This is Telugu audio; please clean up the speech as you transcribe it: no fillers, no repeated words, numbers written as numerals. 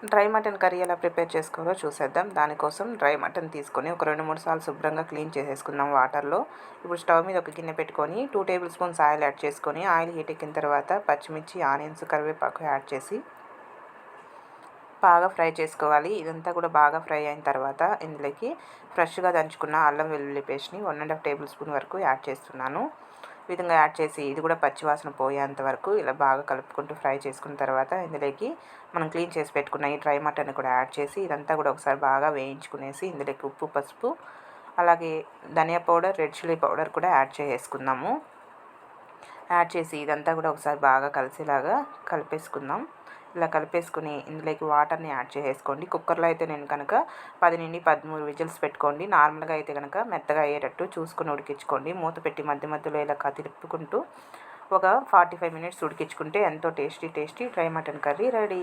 డ్రై మటన్ కర్రీ ఎలా ప్రిపేర్ చేసుకోవాలో చూసేద్దాం. దానికోసం డ్రై మటన్ తీసుకొని ఒక 2-3 సార్లు శుభ్రంగా క్లీన్ చేసేసుకుందాం వాటర్లో. ఇప్పుడు స్టవ్ మీద ఒక గిన్నె పెట్టుకొని 2 టేబుల్ స్పూన్స్ ఆయిల్ యాడ్ చేసుకొని ఆయిల్ హీట్ ఎక్కిన తర్వాత పచ్చిమిర్చి, ఆనియన్స్, కరివేపాకు యాడ్ చేసి బాగా ఫ్రై చేసుకోవాలి. ఇదంతా కూడా బాగా ఫ్రై అయిన తర్వాత ఇందులోకి ఫ్రెష్గా దంచుకున్న అల్లం వెల్లుల్లి పేస్ట్ని 1½ టేబుల్ స్పూన్ వరకు యాడ్ చేస్తున్నాను. ఈ విధంగా యాడ్ చేసి ఇది కూడా పచ్చివాసన పోయేంత వరకు ఇలా బాగా కలుపుకుంటూ ఫ్రై చేసుకున్న తర్వాత ఇందులోకి మనం క్లీన్ చేసి పెట్టుకున్న ఈ డ్రై మటన్ కూడా యాడ్ చేసి ఇదంతా కూడా ఒకసారి బాగా వేయించుకునేసి ఇందులోకి ఉప్పు, పసుపు, అలాగే ధనియా పౌడర్, రెడ్ చిల్లీ పౌడర్ కూడా యాడ్ చేసుకుందాము. యాడ్ చేసి ఇదంతా కూడా ఒకసారి బాగా కలిసేలాగా కలిపేసుకుందాం. ఇలా కలిపేసుకుని ఇందులోకి వాటర్ని యాడ్ చేసేసుకోండి. కుక్కర్లో అయితే నేను కనుక 10-13 విజిల్స్ పెట్టుకోండి. నార్మల్గా అయితే కనుక మెత్తగా అయ్యేటట్టు చూసుకుని ఉడికించుకోండి. మూత పెట్టి మధ్య మధ్యలో ఇలా తిప్పుకుంటూ ఒక 45 మినిట్స్ ఉడికించుకుంటే ఎంతో tasty dry mutton curry ready.